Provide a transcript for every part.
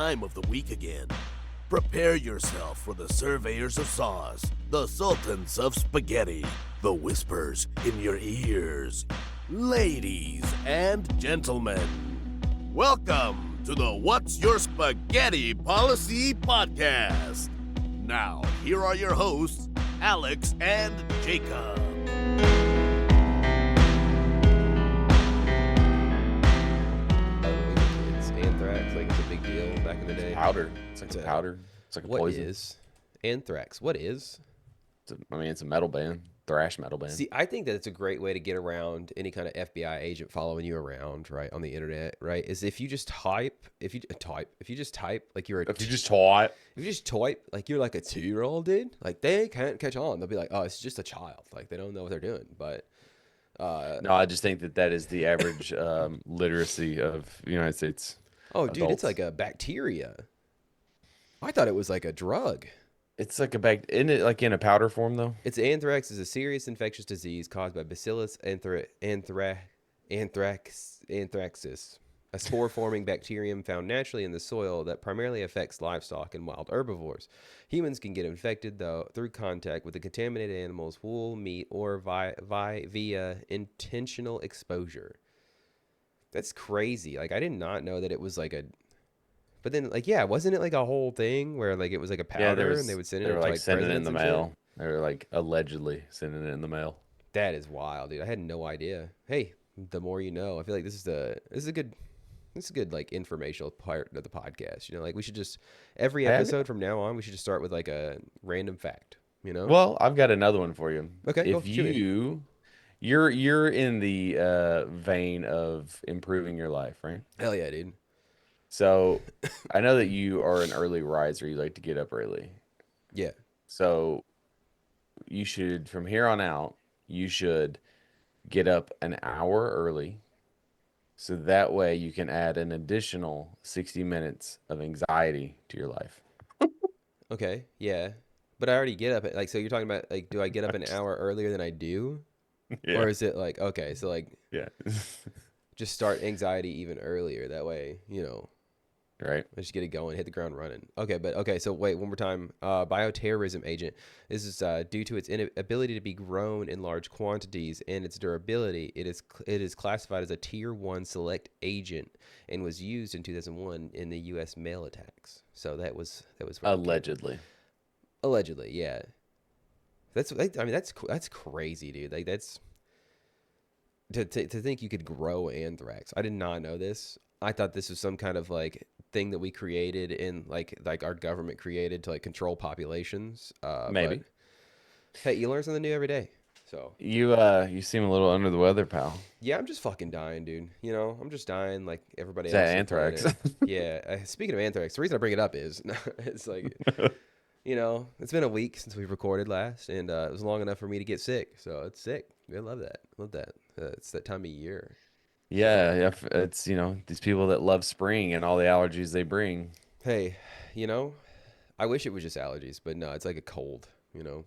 time of the week again. Prepare yourself for the surveyors of sauce, the sultans of spaghetti, the whispers in your ears. Ladies and gentlemen, welcome to the What's Your Spaghetti Policy podcast. Now, here are your hosts, Alex and Jacob. Anthrax, like it's a big deal back in the day. Powder. It's like a powder. It's like a poison. What is anthrax? What is? It's a metal band, thrash metal band. See, I think that it's a great way to get around any kind of FBI agent following you around, right, on the internet, right? Is if you just type, like you're If you just type like you're like a 2-year-old, dude, like they can't catch on. They'll be like, oh, it's just a child, like they don't know what they're doing, but. No, I just think that is the average literacy of the United States. Oh, dude, adults. it's like a bacteria. I thought it was like a drug. It's like isn't it like in a powder form though? It's anthrax is a serious infectious disease caused by Bacillus anthracis, a spore-forming bacterium found naturally in the soil that primarily affects livestock and wild herbivores. Humans can get infected though through contact with the contaminated animal's wool, meat, or via intentional exposure. That's crazy. Like I did not know that it was like a. But then, like, yeah, wasn't it like a whole thing where like it was like a powder and they would send it? They were to, like sending it in the mail. shit? They were like allegedly sending it in the mail. That is wild, dude. I had no idea. Hey, the more you know. I feel like this is a good like informational part of the podcast. You know, like we should just every episode from now on we should just start with like a random fact. You know. Well, I've got another one for you. Okay. If you're in the vein of improving your life, right? Hell yeah, dude. So I know that you are an early riser. You like to get up early. Yeah. So you should, from here on out, you should get up an hour early. So that way you can add an additional 60 minutes of anxiety to your life. Okay. Yeah. But I already get up at like, so you're talking about like, do I get up an hour earlier than I do? Yeah. Or is it like, okay, so like, Yeah. just start anxiety even earlier. That way, you know. Right. Let's just get it going, hit the ground running. Okay, so wait, one more time. Bioterrorism agent. This is due to its inability to be grown in large quantities and its durability. It is classified as a Tier 1 select agent and was used in 2001 in the U.S. mail attacks. So that was Allegedly. Allegedly, yeah. That's crazy, dude. Like that's to think you could grow anthrax. I did not know this. I thought this was some kind of like thing that we created in like our government created to like control populations. Maybe. But, hey, you learn something new every day. So You seem a little under the weather, pal. yeah, I'm just fucking dying, dude. You know, I'm just dying like everybody Is else. that anthrax? Yeah. Speaking of anthrax, the reason I bring it up is it's like, you know, it's been a week since we recorded last, and it was long enough for me to get sick. So it's sick. I love that. It's that time of year. Yeah, it's these people that love spring and all the allergies they bring. Hey, you know, I wish it was just allergies, but no, it's like a cold, you know.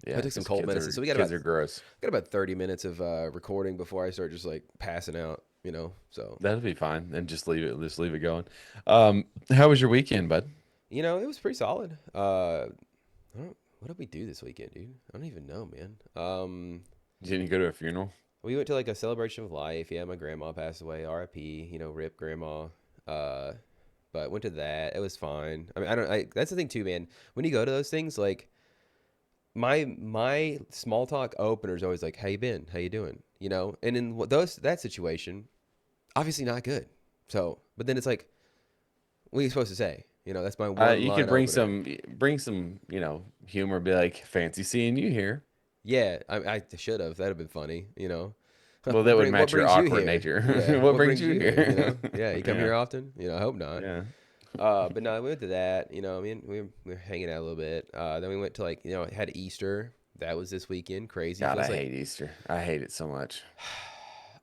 Yeah, I took some cold medicine, so we got kids are gross. about 30 minutes of recording before I start just like passing out, you know. So That'll be fine, and just leave it going. How was your weekend, bud? you know, it was pretty solid. What did we do this weekend, dude? I don't even know, man. Didn't you go to a funeral? We went to like a celebration of life. Yeah, my grandma passed away. R.I.P. You know, rip grandma. But went to that. It was fine. I mean, that's the thing too, man. When you go to those things, like my small talk opener is always like, "How you been? How you doing?" You know. And in that situation, obviously not good. So, but then it's like, what are you supposed to say? You know, that's my one. You line could bring opener. some humor. Be like, "Fancy seeing you here." Yeah, I should have. That'd have been funny, you know. Well, that would match your awkward nature. Yeah, what brings you here? You know? Yeah, you come here often? You know, I hope not. Yeah. But no, we went to that. You know, I mean, we were hanging out a little bit. Then we went to like, you know, had Easter. That was this weekend. Crazy. God, I hate Easter. I hate it so much.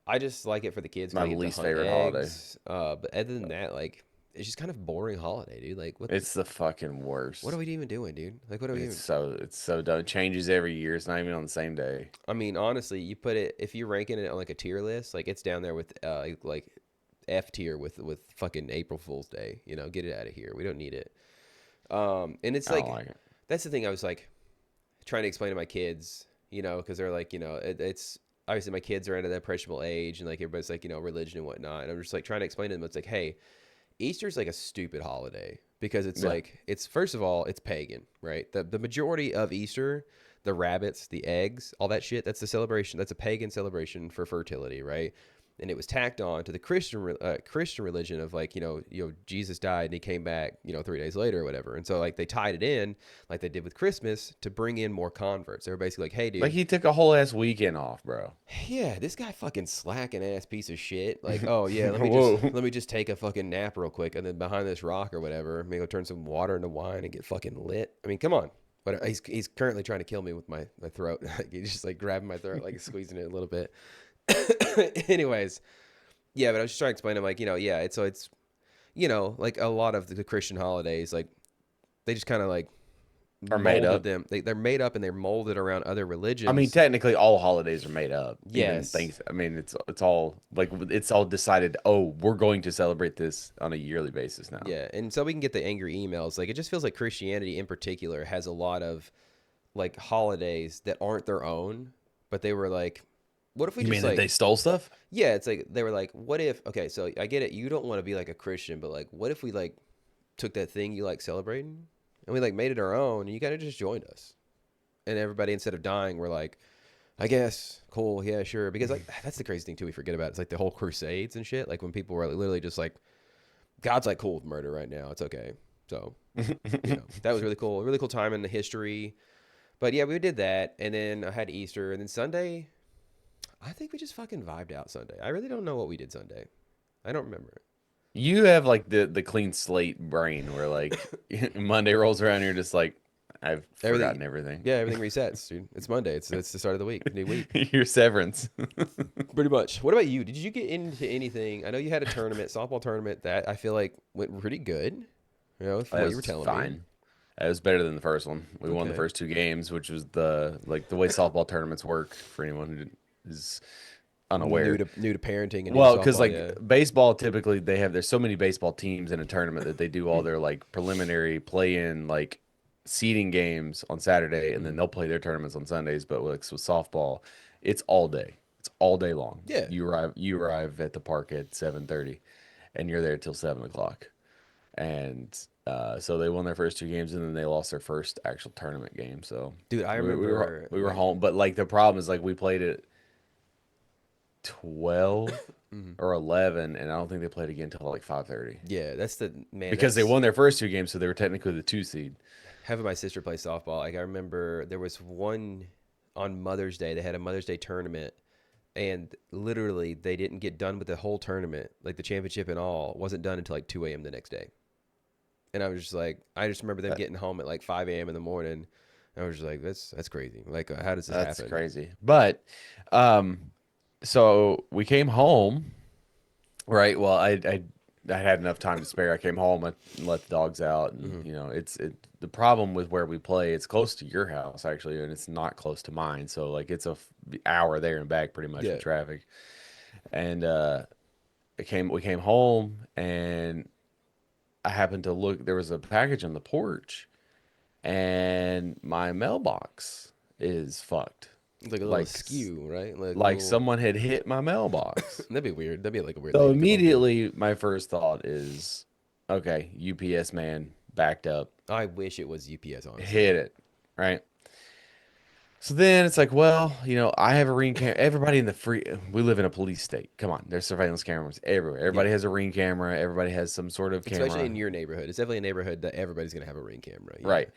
I just like it for the kids. My least favorite holiday. But other than that, like, it's just kind of boring holiday, dude. Like, it's the fucking worst. What are we even doing, dude? Like, what are we even? It's so dumb. It changes every year. It's not even on the same day. I mean, honestly, you put it if you're ranking it on like a tier list, like it's down there with like F tier with fucking April Fool's Day. You know, get it out of here. We don't need it. And it's I don't like like it. that's the thing. I was like trying to explain to my kids, you know, because they're like, you know, it's obviously my kids are at that impressionable age, and like everybody's like, you know, religion and whatnot. And I'm just like trying to explain to them, it's like, hey, Easter's like a stupid holiday because it's Yeah. like it's first of all, it's pagan, right? The majority of Easter, the rabbits, the eggs, all that shit, that's the celebration. That's a pagan celebration for fertility, right? And it was tacked on to the Christian religion of like, you know Jesus died and he came back, you know, 3 days later or whatever. And so like they tied it in like they did with Christmas to bring in more converts. They were basically like, hey Like dude, he took a whole ass weekend off, bro. yeah, this guy fucking slacking ass piece of shit. Like, oh yeah, Whoa. let me just take a fucking nap real quick, and then behind this rock or whatever, maybe go turn some water into wine and get fucking lit. I mean, come on. But he's currently trying to kill me with my throat. Like, he's just like grabbing my throat, like squeezing it a little bit. Anyways, yeah, but I was just trying to explain to him, like, you know, yeah, it's you know, like a lot of the Christian holidays, like they just kind of like Are made molded up. them. They're made up and they're molded around other I mean, religions. technically, all holidays are made up. Even Yes. things. I mean, it's all like it's all decided. Oh, we're going to celebrate this on a yearly basis now. Yeah, and so we can get the angry emails. Like it just feels like Christianity in particular has a lot of like holidays that aren't their own, but they were like, what if we You mean just that they like, stole stuff? yeah, it's like they were like, what if, okay, so I get it, you don't want to be like a Christian, but like, what if we like took that thing you like celebrating and we like made it our own and you kind of just joined us? And everybody, instead of dying, we're like, I guess, cool, yeah, sure. Because like, that's the crazy thing too, we forget about. It's like the whole Crusades and shit. Like when people were like, literally just like, God's like cool with murder right now. It's okay. So, you know, that was really cool time in the history. But yeah, we did that, and then I had Easter, and then Sunday, I think we just fucking vibed out Sunday. I really don't know what we did Sunday. I don't remember it. You have like the clean slate brain where like Monday rolls around, and you're just like, I've Everything, forgotten everything. yeah, everything resets, dude. It's Monday. It's the start of the week, new week, Your severance. pretty much. What about you? Did you get into anything? I know you had a tournament, softball tournament that I feel like went pretty good. You know, from That what you were was telling me. fine. It was better than the first one. We won the Okay. first two games, which was the way softball tournaments work for anyone who is unaware. New to parenting and new to Well, because softball, like yeah. baseball, typically there's so many baseball teams in a tournament that they do all their like preliminary play-in like seeding games on Saturday, and then they'll play their tournaments on Sundays. But with softball, it's all day. It's all day long. Yeah. You arrive at the park at 7:30, and you're there till 7 o'clock. And so they won their first two games, and then they lost their first actual tournament game. So Dude, I we were remember we were like home, but like the problem is like we played at 12 or 11, and I don't think they played again until like 5:30 yeah, that's the man. because they That's won their first two games, so they were technically the two seed. having my sister play softball. Like I remember there was one on Mother's Day. They had a Mother's Day tournament, and literally they didn't get done with the whole tournament, like the championship and all, wasn't done until like 2 a.m. the next day. And I was just like, I just remember them That, getting home at like 5 a.m. in the morning. I was just like, that's crazy. Like, how does this that's happen? crazy. But um, so we came home, right? Well, I had enough time to spare. I came home, I let the dogs out, and Hmm. the problem with where we play. It's close to your house actually, and it's not close to mine. So like it's hour there and back pretty much Yeah. with traffic. And we came home, and I happened to look. There was a package on the porch, and my mailbox is fucked. It's like a little Like s- skew, right? Like a like little. someone had hit my mailbox. That'd be weird. That'd be like a weird So thing to come home to. immediately, my first thought is, okay, UPS man backed up, I wish it was UPS, honestly. hit it, right? So then it's like, well, I have a ring camera. Everybody in we live in a police state. Come on, there's surveillance cameras everywhere. Yeah. Everybody has a ring camera. Everybody has some sort of Especially camera, in your neighborhood. It's definitely a neighborhood that everybody's gonna have a ring camera. Yeah. right?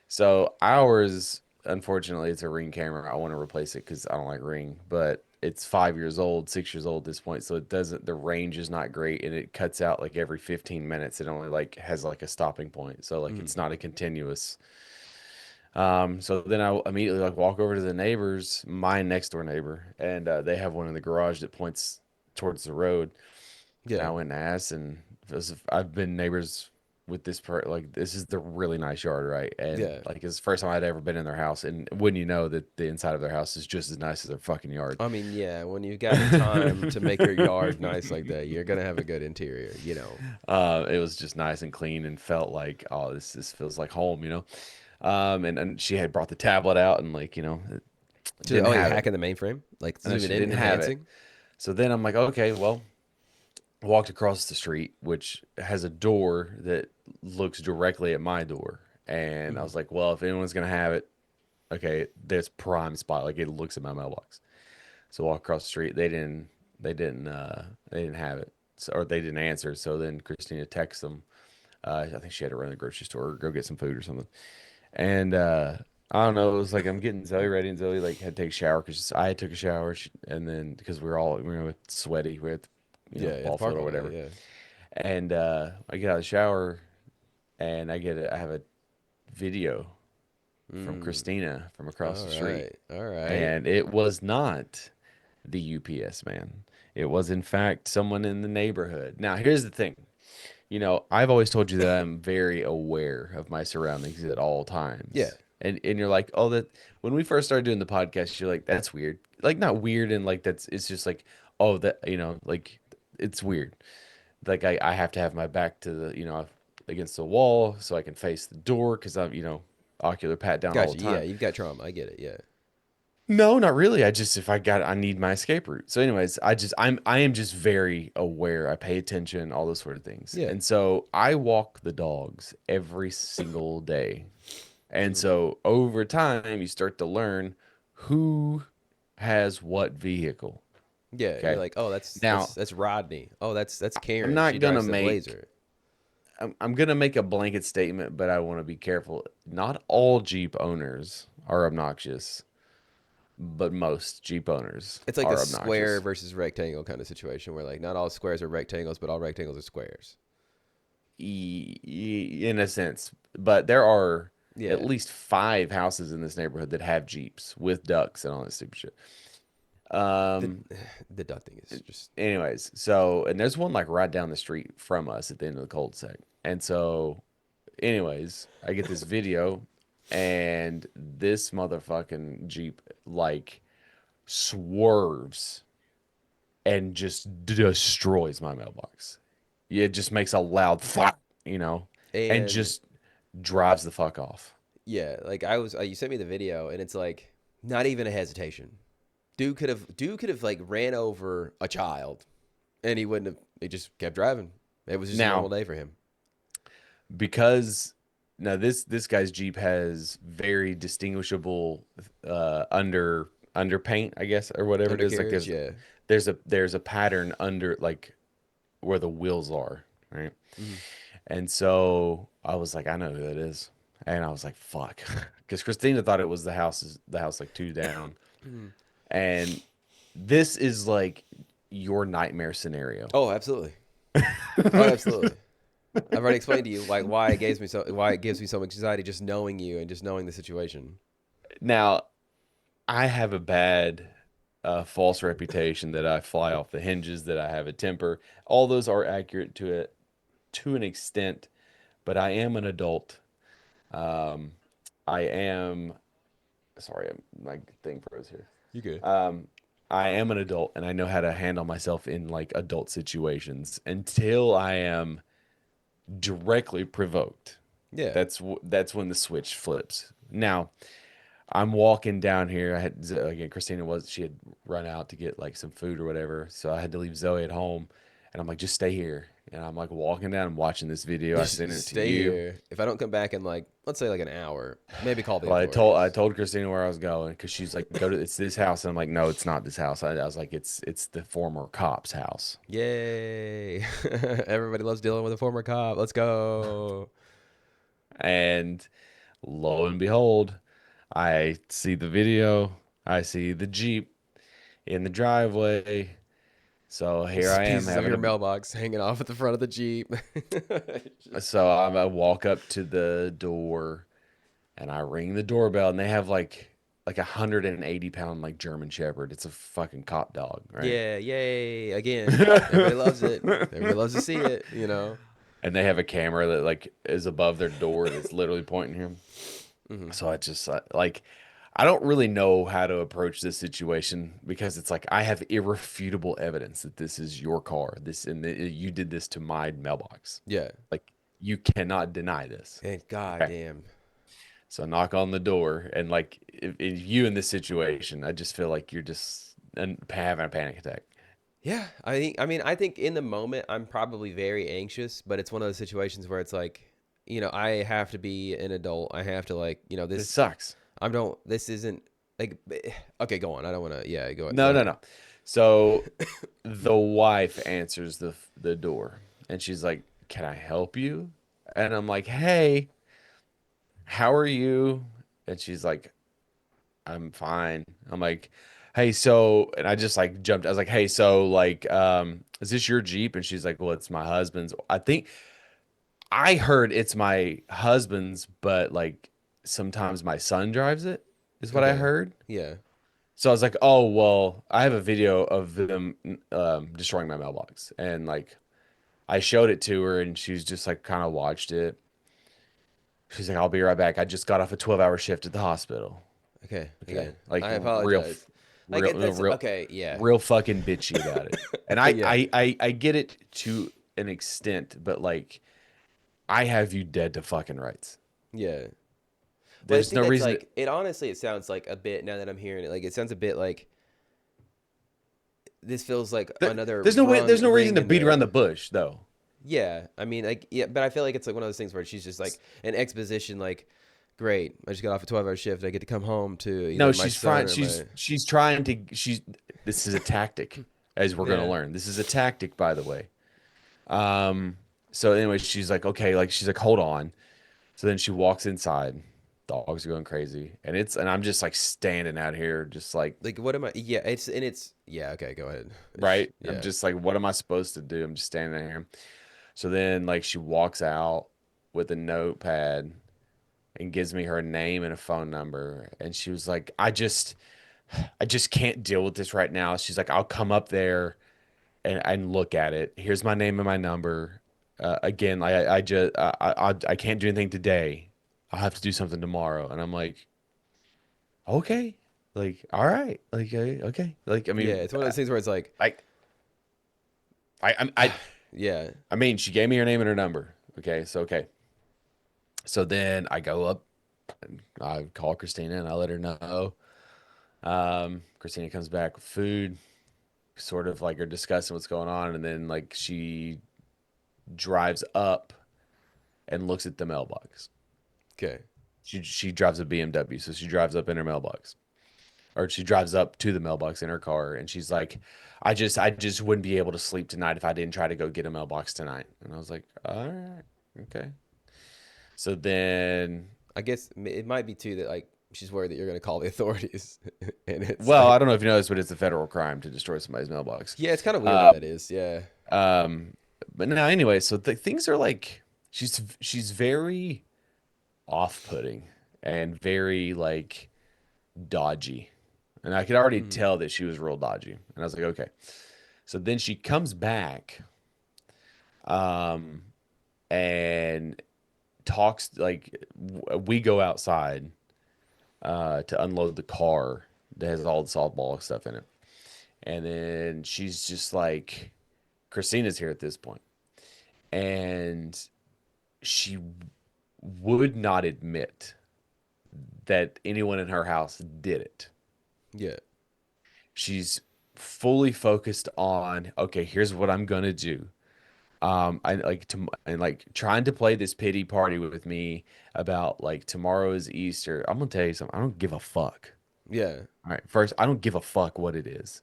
So ours, unfortunately, it's a ring camera. I want to replace it because I don't like ring, but it's 5 years old, 6 years old at this point, so it doesn't. The range is not great, and it cuts out like every 15 minutes. It only like has like a stopping point, so like Mhm. it's not a continuous. So then I immediately like walk over to the neighbors, my next door neighbor, and they have one in the garage that points towards the road. And Yeah. I went and asked, and I've been neighbors with this like this is the really nice yard, right? And Yeah. like it's the first time I'd ever been in their house, and wouldn't you know that the inside of their house is just as nice as their fucking yard. I mean, yeah, when you got the time to make your yard nice like that, you're gonna have a good interior, you know. It was just nice and clean and felt like, oh, this feels like home, you know. And she had brought the tablet out and like, you know, Just, didn't oh, you're have it. hacking the mainframe, like And zooming she in, didn't have it. enhancing. So then I'm like, okay, well, walked across the street, which has a door that looks directly at my door. And I Mhm. was like, well, if anyone's gonna have it, okay, there's prime spot. Like it looks at my mailbox. So walk across the street. They didn't have it. So, or they didn't answer. So then Christina texts them. I think she had to run to the grocery store or go get some food or something. And I don't know. It was like I'm getting Zoe ready, and Zoe like had to take a shower because I took a shower, and then because we were sweaty, we had Yeah, at the ball field or parking lot. whatever. Yeah. And I get out of the shower, and I have a video from Mm. Christina from across All the street, right. All right. and it was not the UPS man. It was in fact someone in the neighborhood. Now here's the thing. I've always told you that I'm very aware of my surroundings at all Yeah. times. And you're like, oh, that when we first started doing the podcast, you're like, that's weird. Like not weird and like it's just like, oh, that like it's weird. Like I have to have my back to the, against the wall so I can face the door because I'm, ocular pat down all Gotcha. the Yeah, time. you've got trauma. I get it. Yeah. No, not really. I need my escape route. So anyways, I am just very aware. I pay attention, all those sort of things. Yeah. And so I walk the dogs every single day. And Mhm. so over time you start to learn who has what vehicle. Yeah. You're Okay. like, oh, that's Now, that's Rodney. Oh, that's I'm Karen. She not gonna drives the make Blazer. I'm gonna make a blanket statement, but I want to be careful. Not all Jeep owners are obnoxious, but most Jeep owners It's like a are square obnoxious. versus rectangle kind of situation where like not all squares are rectangles, but all rectangles are squares. In a sense, but there are at Yeah. least 5 houses in this neighborhood that have Jeeps with ducks and all that stupid shit. The Um, the duck thing is just anyways, so and there's one like right down the street from us at the end of the cul-de-sac. And so, anyways, I get this video and this motherfucking Jeep like swerves and just destroys my mailbox. Yeah, it just makes a loud thwack, and and just drives the fuck off. yeah, like I was you sent me the video and it's like not even a hesitation. Dude could have like ran over a child and he wouldn't have he just kept driving. It was just a normal Now, day for him. because now this guy's Jeep has very distinguishable underpaint, I guess, or whatever it is. Like Undercarriage, yeah. there's a pattern under like where the wheels are, right? Mhm. And so I was like, I know who that is. And I was like, fuck. Because Christina thought it was the house like two down. Mhm. And this is like your nightmare scenario. Oh, absolutely. Oh, absolutely. I've already explained to you like why it gives me so much anxiety just knowing you and just knowing the situation. Now, I have a bad false reputation that I fly off the hinges, that I have a temper. All those are accurate to an extent, but I am an adult. Um, I am sorry, my thing froze here. You good? Um, I am an adult and I know how to handle myself in like adult situations until I am directly provoked. Yeah. That's when the switch flips. Now, I'm walking down here. I had again, Christina she had run out to get like some food or whatever, so I had to leave Zoe at home, and I'm like, just stay here. And I'm like walking down and watching this video. I Just sent it to stay you. here. If I don't come back in like let's say like an hour, maybe call the Well, I authorities. told Christina where I was going because she's like, go to it's this house, and I'm like, no, it's not this house. I was like, it's the former cop's house. Yay. Everybody loves dealing with a former cop. Let's go. And lo and behold, I see the video. I see the Jeep in the driveway. So here Just I am pieces of having your mailbox hanging off at the front of the Jeep. so I walk up to the door and I ring the doorbell, and they have like 180 pound like German Shepherd. It's a fucking cop dog, right? Yeah, yay. Again, everybody loves it. Everybody loves to see it, you know. and they have a camera that like is above their door that's literally pointing him. Hmm. So I just like I don't really know how to approach this situation because it's like I have irrefutable evidence that this is your car. You did this to my mailbox. Yeah. Like you cannot deny this. And Okay. goddamn. So I knock on the door and like if you in this situation, I just feel like you're just having a panic attack. Yeah, I think in the moment I'm probably very anxious, but it's one of those situations where it's like, I have to be an adult. I have to like, It this sucks. I don't this isn't like okay, go on. I don't want to yeah, go No, no, ahead. no. So the wife answers the door and she's like, "Can I help you?" And I'm like, "Hey, how are you?" And she's like, "I'm fine." I'm like, "Hey, so," and I just like jumped. I was like, "Hey, so like is this your Jeep?" And she's like, "Well, it's my husband's." I think I heard it's my husband's, but like sometimes my son drives it, is what I Okay. heard. Yeah. So I was like, "Oh, well, I have a video of them destroying my mailbox." And like I showed it to her and she's just like kind of watched it. She's like, "I'll be right back. I just got off a 12-hour shift at the hospital." Okay. Okay. Again, Like I real apologize. Like real that's real okay, yeah. real fucking bitchy about it. And I Yeah. I I, I get it to an extent, but like I have you dead to fucking rights. Yeah. But I There's think no that's reason like it honestly it sounds like a bit now that I'm hearing it. Like it sounds a bit like this feels like another there's no way rung there's no reason ring to in beat around the the bush though. yeah, I mean, like, yeah, but I feel like it's like one of those things where she's just like an exposition, like, great, I just got off a 12-hour shift. I get to come home to No, either my she's son trying or my. she's trying to she's this is a tactic as we're gonna Yeah. learn. This is a tactic, by the way. Um so anyway, she's like, okay, like she's like, hold on. So then she walks inside. Dogs are going crazy. And I'm just like standing out here, just like, Like, what am I? Yeah, yeah, okay, go ahead. right? I'm Yeah. just like, what am I supposed to do? I'm just standing here. So then like she walks out with a notepad and gives me her name and a phone number. And she was like, I just can't deal with this right now. She's like, I'll come up there and look at it. Here's my name and my number. Again, I just I can't do anything today. I'll have to do something tomorrow. And I'm like, okay, like all right, like okay, like I Yeah, mean, it's one of those things where it's like, like I yeah, I mean, she gave me her name and her number. Okay, so okay, so then I go up and I call Christina and I let her know. Christina comes back with food, sort of like are discussing what's going on, and then like she drives up and looks at the mailbox. okay. She drives a BMW, so she drives up in her mailbox, or she drives up to the mailbox in her car, and she's like, I just wouldn't be able to sleep tonight if I didn't try to go get a mailbox tonight." And I was like, "All right, okay." So then, I guess it might be too that, like, she's worried that you're going to call the authorities. And it's well, I like, don't know if you know this, but it's a federal crime to destroy somebody's mailbox. yeah, it's kind of weird how Uh, that is. Yeah. um, but now anyway, so things are like she's very off-putting and very like dodgy. And I could already Mm, tell that she was real dodgy. And I was like, okay. So then she comes back um, and talks like we go outside to unload the car that has all the softball stuff in it. And then she's just like, Christina's here at this point. And she would not admit that anyone in her house did it. yeah. She's fully focused on, okay, here's what I'm gonna do. I like to and like trying to play this pity party with me about like tomorrow is Easter. I'm gonna tell you something. I don't give a fuck. Yeah. All right, first, I don't give a fuck what it is.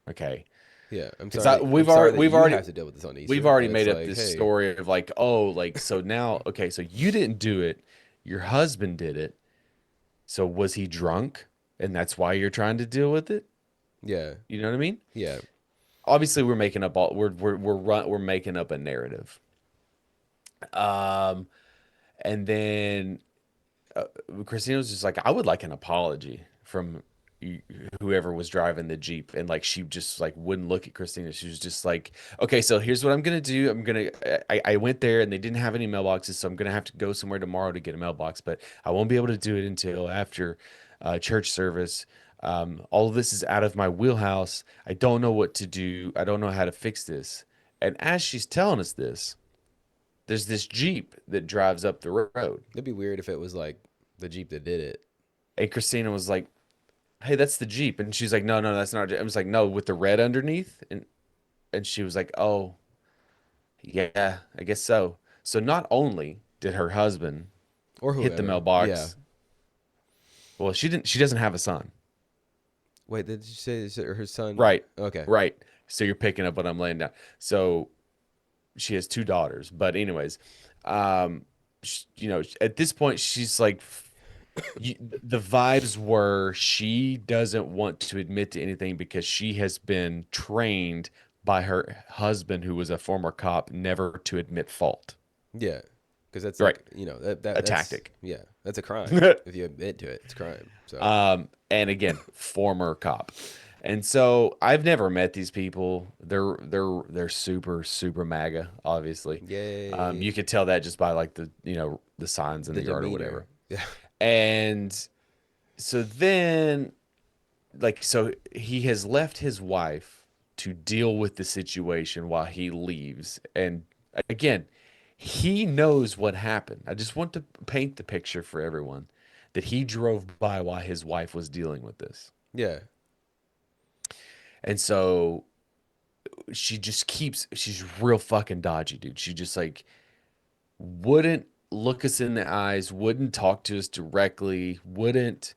Okay, Yeah. I'm because sorry that we've you have to deal with this on we've Easter, but already it's made up like, this hey, story of like, oh, like so now, okay, so you didn't do it, your husband did it. So was he drunk, and that's why you're trying to deal with it? yeah. You know what I mean? Yeah. Obviously, we're making up all we're making up a narrative. Um, and then Christina was just like, I would like an apology from whoever was driving the Jeep, and like she just like wouldn't look at Christina. She was just like, okay, so here's what I'm gonna do. I went there and they didn't have any mailboxes, so I'm gonna have to go somewhere tomorrow to get a mailbox, but I won't be able to do it until after church service. All of this is out of my wheelhouse. I don't know what to do. I don't know how to fix this. And as she's telling us this, there's this Jeep that drives up the road. It'd be weird if it was like the Jeep that did it. And Christina was like, hey, that's the Jeep. And she's like, no, no, that's not. I was like, no, with the red underneath. And she was like, oh, yeah, I guess so. So not only did her husband Or hit the whoever. Yeah. mailbox, well, she doesn't have a son. Wait, did you say her son? Right. Okay. Right. So you're picking up what I'm laying down. So she has two daughters. But anyways, at this point, she's like, the vibes were she doesn't want to admit to anything because she has been trained by her husband, who was a former cop, never to admit fault. Yeah. Because that's Right. like, A that's, tactic. yeah, that's a crime. If you admit to it, it's a crime. So, And again, former cop. And so I've never met these people. They're super super MAGA, obviously. yay. You could tell that just by like the signs in The the yard or demeanor. whatever. Yeah. And so then, like, so he has left his wife to deal with the situation while he leaves. And again, he knows what happened. I just want to paint the picture for everyone that he drove by while his wife was dealing with this. Yeah. And so she's real fucking dodgy, dude. She just like wouldn't look us in the eyes, wouldn't talk to us directly, wouldn't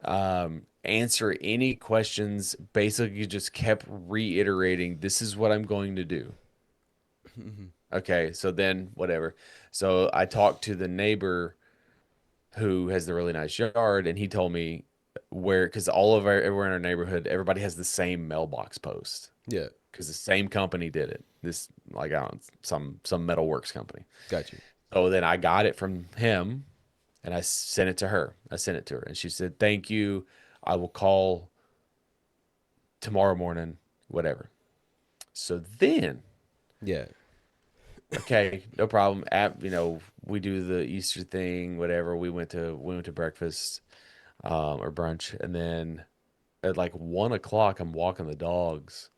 answer any questions, basically just kept reiterating, this is what I'm going to do. Okay, so then whatever. So I talked to the neighbor who has the really nice yard, and he told me because everywhere in our neighborhood, everybody has the same mailbox post Yeah. because the same company did it. This like I don't know, some metalworks company. Got you. So then I got it from him and I sent it to her. I sent it to her and she said, "Thank you. I will call tomorrow morning, whatever." So then, Yeah. okay, no problem. We do the Easter thing, whatever. We went to breakfast or brunch, and then at like 1 o'clock, I'm walking the dogs,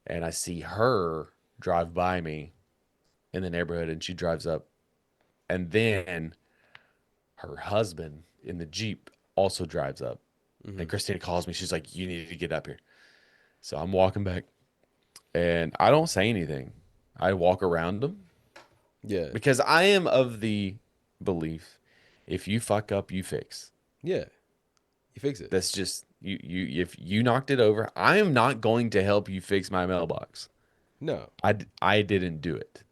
and I see her drive by me in the neighborhood, and she drives up, and then her husband in the Jeep also drives up. And Christina calls me. She's like, "You need to get up here." So I'm walking back, and I don't say anything. I walk around them Yeah. because I am of the belief if you fuck up, you fix. Yeah. You fix it. That's just you. If you knocked it over, I am not going to help you fix my mailbox. No. I didn't do it.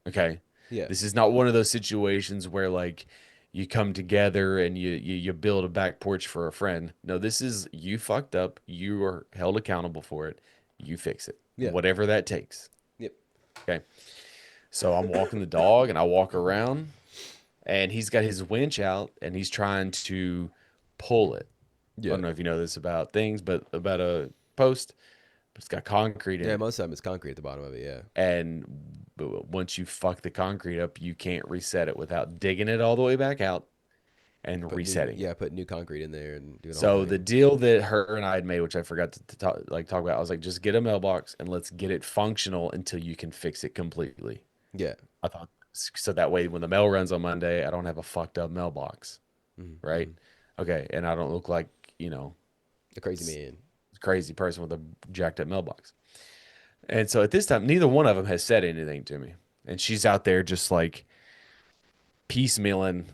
Okay. Yeah. This is not one of those situations where like you come together and you build a back porch for a friend. No, this is you fucked up. You are held accountable for it. You fix it. Yeah. Whatever that takes. Yep. Okay. So I'm walking the dog and I walk around and he's got his winch out and he's trying to pull it. I Yeah. don't know if you know this about things, but about a post, but it's got concrete in Yeah. it. Most of the time it's concrete at the bottom of it. Yeah. And once you fuck the concrete up, you can't reset it without digging it all the way back out and resetting it. Yeah. Put new concrete in there and doing the whole So the thing. deal that her and I had made, which I forgot to talk about, I was like, just get a mailbox and let's get it functional until you can fix it completely. Yeah. I thought so that way when the mail runs on Monday, I don't have a fucked up mailbox, right? Okay, and I don't look like A crazy man. crazy person with a jacked up mailbox. And so at this time, neither one of them has said anything to me, and she's out there just like piecemealing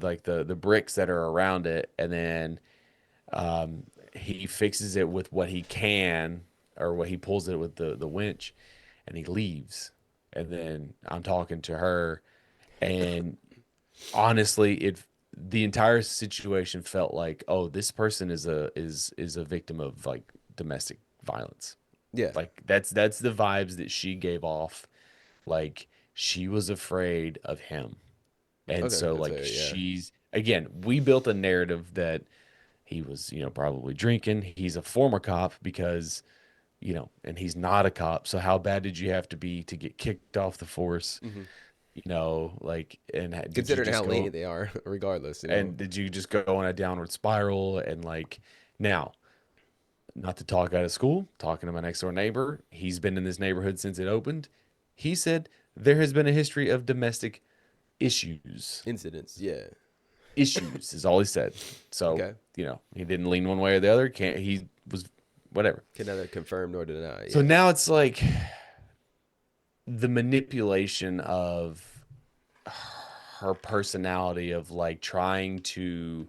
like the bricks that are around it, and then he fixes it with what he can, or what he pulls it with the winch, and he leaves. And then I'm talking to her, and honestly, the entire situation felt like, oh, this person is a victim of like domestic violence. Yeah. Like that's the vibes that she gave off. Like she was afraid of him. And Okay, so that's like fair, yeah. we built a narrative that he was, probably drinking. He's a former cop because, and he's not a cop. So how bad did you have to be to get kicked off the force? Hmm. Like, and did you Considering just how go, lenient they are, regardless, and did you just go on a downward spiral? And like, now, not to talk out of school, talking to my next door neighbor, he's been in this neighborhood since it opened. He said there has been a history of domestic issues. incidents. Yeah. Issues is all he said. So, Okay. he didn't lean one way or the other. Can't he was whatever. Can neither confirm nor deny. So Yeah. now it's like the manipulation of her personality of like trying to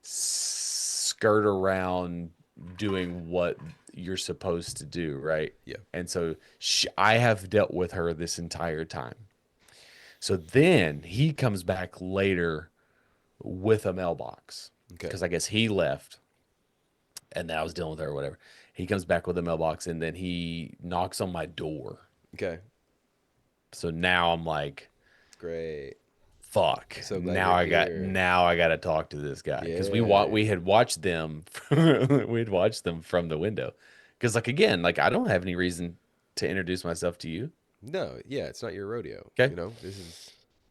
skirt around doing what you're supposed to do, right? Yeah. And so I have dealt with her this entire time. So then he comes back later with a mailbox Okay. because I guess he left and then I was dealing with her or whatever. He comes back with a mailbox and then he knocks on my door. Okay. So now I'm like, Great. fuck. So glad Now you're I got here. to talk to this guy because Yeah. we had watched them we had watched them from the window. Because like again, like I don't have any reason to introduce myself to you. No. Yeah. It's not your rodeo. Okay. This is.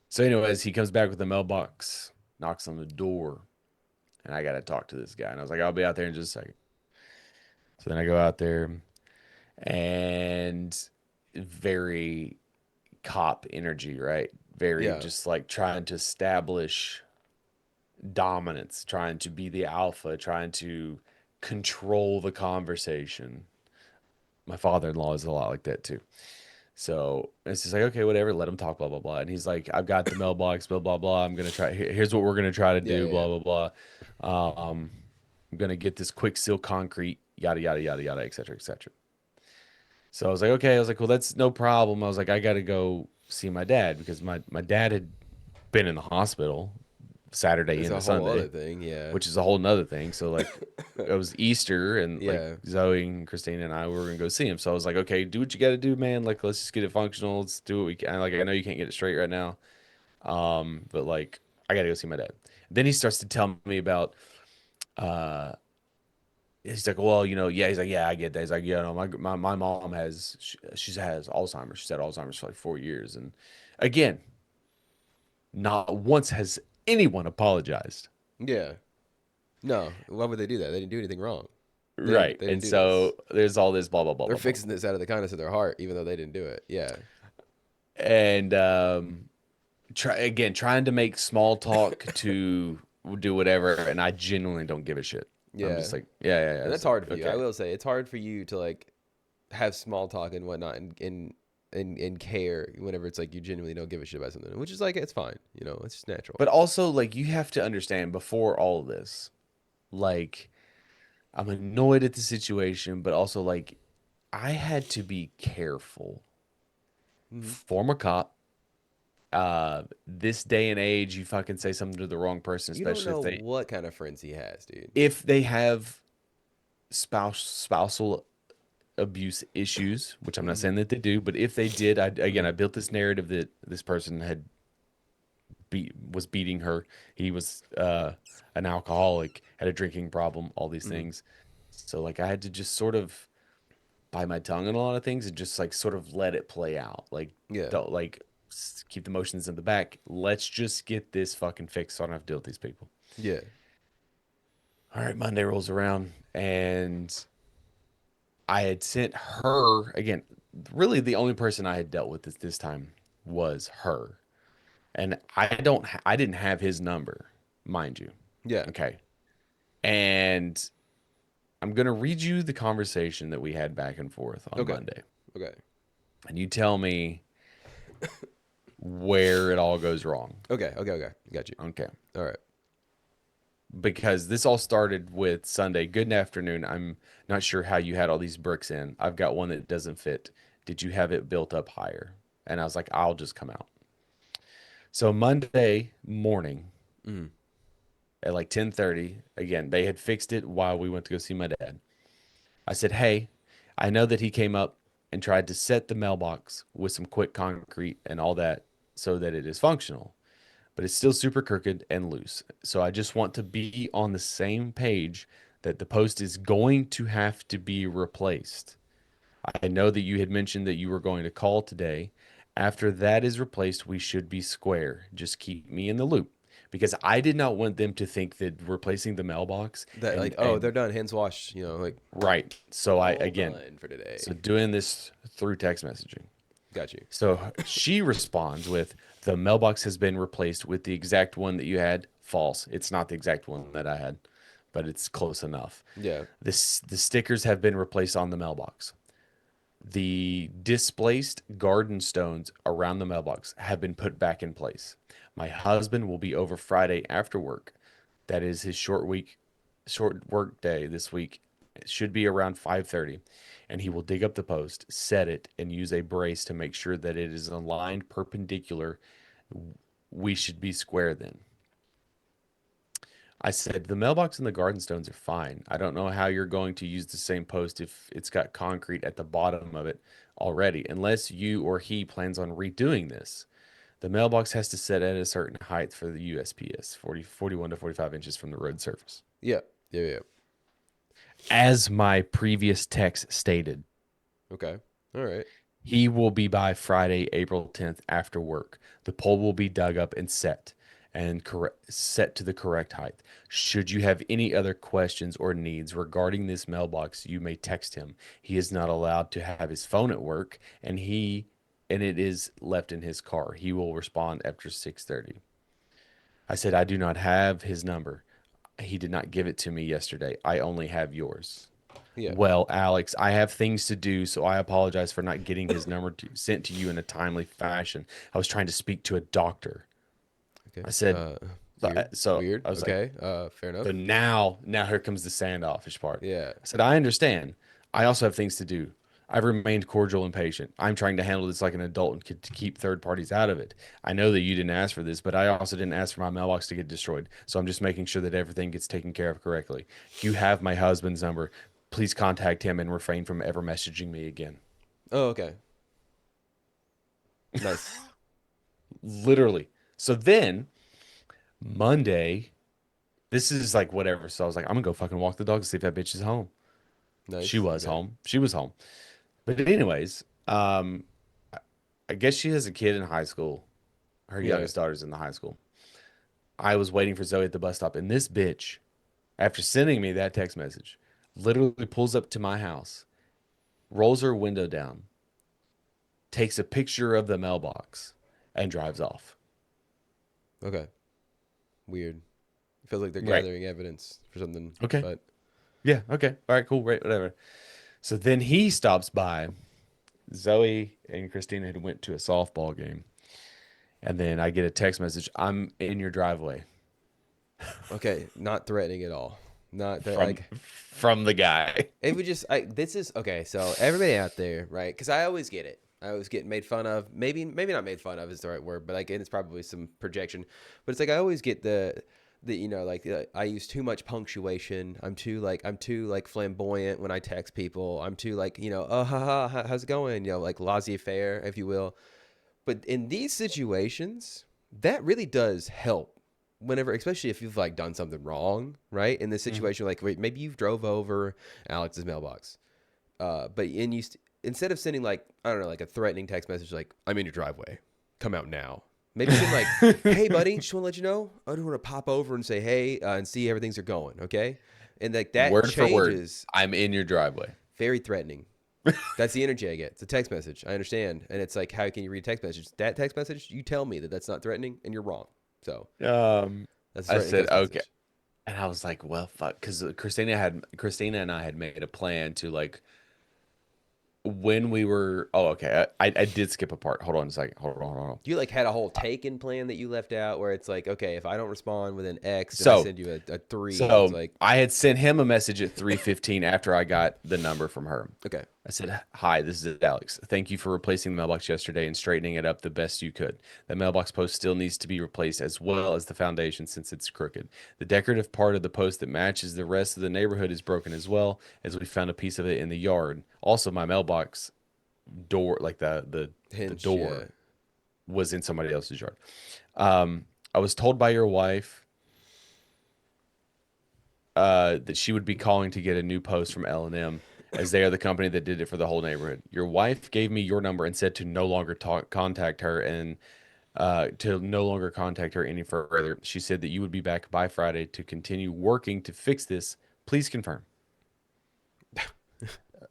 So, anyways, he comes back with the mailbox, knocks on the door, and I got to talk to this guy. And I was like, I'll be out there in just a second. So then I go out there and very cop energy, right? Very Yeah. just like trying to establish dominance, trying to be the alpha, trying to control the conversation. My father-in-law is a lot like that too. So it's just like, okay, whatever, let him talk, blah, blah, blah. And he's like, I've got the mailbox, blah, blah, blah. I'm going to try, here's what we're going to try to Yeah. do, Yeah. blah, Yeah. blah, blah. I'm going to get this quick seal concrete, yada, yada, yada, yada, et cetera, et cetera. So I was like, okay. I was like, well, that's no problem. I was like, I got to go see my dad because my dad had been in the hospital Saturday It's a into whole other Sunday, thing. Yeah. which is a whole nother thing. So like it was Easter and like Yeah. Zoe and Christina and I we were gonna go see him. So I was like, okay, do what you gotta do, man. Like let's just get it functional. Let's do what we can. Like I know you can't get it straight right now. But like I gotta go see my dad. Then he starts to tell me about uh he's like, well, yeah, he's like, yeah, I get that. He's like, yeah, no, my mom has she has Alzheimer's. She's had Alzheimer's for like 4 years. And again, not once has anyone apologized. Yeah. No. Why would they do that? They didn't do anything wrong. They didn't. Right. They didn't And do this. so there's all this blah blah blah They're blah blah. fixing this out of the kindness of their heart, even though they didn't do it. Yeah. And trying to make small talk to do whatever, and I genuinely don't give a shit. I'm Yeah. just like, yeah, yeah, yeah. And that's It's like, hard for you. I okay. will say it's hard for you to like have small talk and whatnot and care whenever it's like you genuinely don't give a shit about something, which is like it's fine. It's just natural. But also, like, you have to understand before all of this, like, I'm annoyed at the situation, but also like, I had to be careful. Mhm. Former cop. This day and age, you fucking say something to the wrong person, You don't especially know what kind of friends he has, dude. if they have spousal abuse issues, which I'm not Hmm. saying that they do, but if they did, I Hmm. built this narrative that this person was beating her. He was an alcoholic, had a drinking problem, all these Hmm. things. So like I had to just sort of bite my tongue on a lot of things and just like sort of let it play out. Like Yeah. don't like keep the emotions in the back. Let's just get this fucking fixed so I don't have to deal with these people. Yeah. All right, Monday rolls around and I had sent her again. Really, the only person I had dealt with this time was her, and I didn't have his number, mind you. Yeah. Okay, and I'm gonna read you the conversation that we had back and forth on Okay. Monday, Okay. and you tell me where it all goes wrong. Okay. Okay. Okay. Got you. Okay, All right. because this all started with Sunday. Good afternoon. I'm not sure how you had all these bricks in. I've got one that doesn't fit. Did you have it built up higher? And I was like, I'll just come out. So Monday morning Mm. at like 10:30, again, they had fixed it while we went to go see my dad. I said, "Hey, I know that he came up and tried to set the mailbox with some quick concrete and all that so that it is functional. but it's still super crooked and loose. So I just want to be on the same page that the post is going to have to be replaced. I know that you had mentioned that you were going to call today. After that is replaced, we should be square. Just keep me in the loop because I did not want them to think that replacing the mailbox That like, and oh, they're done, hands washed, like right. So I all again, done for today. so doing this through text messaging. Got you. So she responds with the mailbox has been replaced with the exact one that you had. False. It's not the exact one that I had, but it's close enough. Yeah. The stickers have been replaced on the mailbox. The displaced garden stones around the mailbox have been put back in place. My husband will be over Friday after work. That is his short work day this week. It should be around 5:30, and he will dig up the post, set it, and use a brace to make sure that it is aligned perpendicular. We should be square then. I said, the mailbox and the garden stones are fine. I don't know how you're going to use the same post if it's got concrete at the bottom of it already, unless you or he plans on redoing this. The mailbox has to set at a certain height for the USPS, 41 to 45 inches from the road surface. Yeah. Yeah. Yeah. As my previous text stated, Okay. All right. he will be by Friday, April 10th after work. The pole will be dug up and set to the correct height. Should you have any other questions or needs regarding this mailbox, you may text him. He is not allowed to have his phone at work and it is left in his car. He will respond after 6:30. I said I do not have his number. He did not give it to me yesterday. I only have yours. Yeah. Well, Alex, I have things to do, so I apologize for not getting his number sent to you in a timely fashion. I was trying to speak to a doctor. Okay. I said, Weird. so Weird. I was like, Okay. Fair enough. so now here comes the standoffish part. Yeah. I said, I understand. I also have things to do. I've remained cordial and patient. I'm trying to handle this like an adult and to keep third parties out of it. I know that you didn't ask for this, but I also didn't ask for my mailbox to get destroyed. So I'm just making sure that everything gets taken care of correctly. You have my husband's number. Please contact him and refrain from ever messaging me again. Oh, okay. Nice. Literally. So then Monday, this is like whatever. So I was like, I'm gonna go fucking walk the dog and see if that bitch is home. Nice. She was Okay. home. She was home. But anyways, I guess she has a kid in high school. Her Yeah. youngest daughter's in the high school. I was waiting for Zoe at the bus stop, and this bitch, after sending me that text message, literally pulls up to my house, rolls her window down, takes a picture of the mailbox, and drives off. Okay. Weird. It feels like they're Right. gathering evidence for something. Okay. But Yeah. Okay. All right. Cool. Right. Whatever. So then he stops by. Zoe and Christina had went to a softball game, and then I get a text message. I'm in your driveway okay, not threatening at all. Not that from like from the guy. it would just this is okay, so everybody out there, right? Because I always get it. I always get made fun of. Maybe not made fun of is the right word, but like and it's probably some projection. But it's like I always get the like I use too much punctuation. I'm too flamboyant when I text people. I'm too like oh how's it going? Like laissez-faire, if you will. But in these situations, that really does help. Whenever, especially if you've like done something wrong, right? In this Mhm. situation, like wait, maybe you drove over Alex's mailbox, but instead of sending like I don't know, like a threatening text message, like I'm in your driveway, come out now. Maybe send like, hey buddy, just want to let you know, I just want to pop over and say hey and see how things are going, okay? And like that Word for word, changes. I'm in your driveway. Very threatening. That's the energy I get. It's a text message. I understand, and it's like, how can you read a text message? That text message, you tell me that that's not threatening, and you're wrong. So Um, that's a I threatening said text okay, message. and I was like, well, fuck, because Christina and I had made a plan to like when we were. Oh, okay, I did skip a part. Hold on a second. Hold on. You like had a whole taken plan that you left out, where it's like, okay, if I don't respond with an X, then I So send you a three. It's So like, I had sent him a message at 3:15 after I got the number from her. okay, I said, "Hi, this is Alex. Thank you for replacing the mailbox yesterday and straightening it up the best you could. The mailbox post still needs to be replaced as well as the foundation since it's crooked. The decorative part of the post that matches the rest of the neighborhood is broken as well as we found a piece of it in the yard. Also, my mailbox door, like the hinge, yeah, door was in somebody else's yard. Um, I was told by your wife that she would be calling to get a new post from L&M, as they are the company that did it for the whole neighborhood. Your wife gave me your number and said to no longer contact her and to no longer contact her any further. She said that you would be back by Friday to continue working to fix this. Please confirm.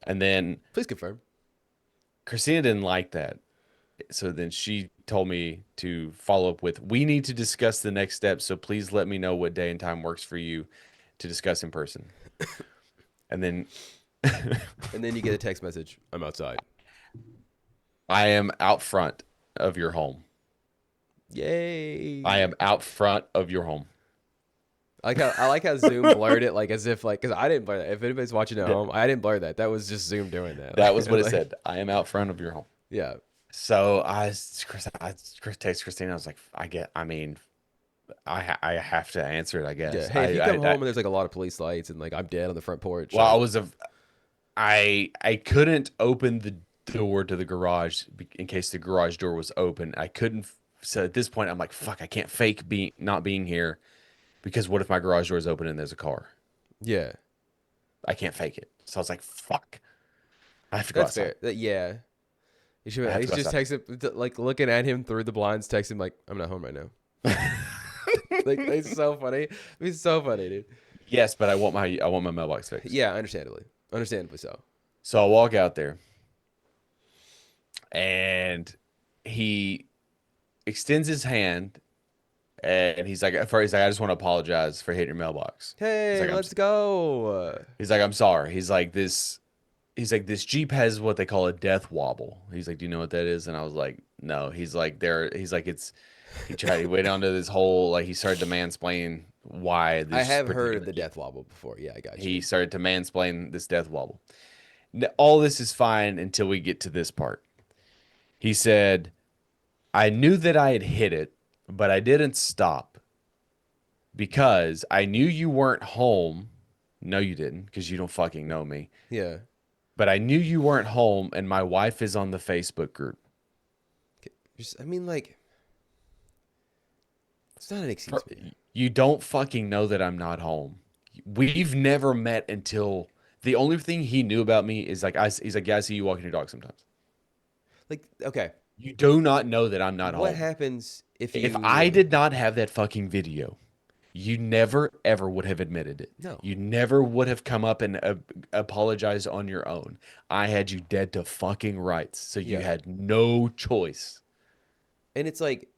And then Please confirm. Christina didn't like that. So then she told me to follow up with, we need to discuss the next steps. So please let me know what day and time works for you to discuss in person. And then And then you get a text message. I'm outside. I am out front of your home. Yay. I am out front of your home. I like how Zoom blurred it, like as if like, because I didn't blur that. If anybody's watching at home, I didn't blur that. That was just Zoom doing that. That was what it Like, said. I am out front of your home. Yeah. So I text Christina. I was like, I have to answer it, I guess. Yeah. Hey, if you come home and there's like a lot of police lights and like I'm dead on the front porch. Well, I couldn't open the door to the garage in case the garage door was open. I couldn't. So at this point, I'm like, fuck, I can't fake not being here, because what if my garage door is open and there's a car? Yeah. I can't fake it. So I was like, fuck, I have to go That's outside. fair. Yeah. You should. I have to He's go just outside. texting, like looking at him through the blinds, texting like, "I'm not home right now." Like it's so funny. It's so funny, dude. Yes, but I want my mailbox fixed. Yeah, understandably so. So I walk out there, and he extends his hand, and he's like, first, I just want to apologize for hitting your mailbox. Hey, like, let's go. He's like, I'm sorry. He's like, this Jeep has what they call a death wobble. He's like, do you know what that is? And I was like, no. He's like, he went on to this whole, like, he started to mansplain why this I have heard particular of the death wobble before. Yeah, I got you. He started to mansplain this death wobble. All this is fine until we get to this part. He said, I knew that I had hit it, but I didn't stop because I knew you weren't home. No, you didn't, because you don't fucking know me. Yeah. But I knew you weren't home, and my wife is on the Facebook group. I mean, like, it's not an excuse, man. You don't fucking know that I'm not home. We've never met until the only thing he knew about me is like, he's like, yeah, I see you walking your dog sometimes. Like, okay, You do not know that I'm not what home. happens if If you? I did not have that fucking video, you never ever would have admitted it. No. You never would have come up and apologized on your own. I had you dead to fucking rights, so you Yeah. had no choice. And it's like,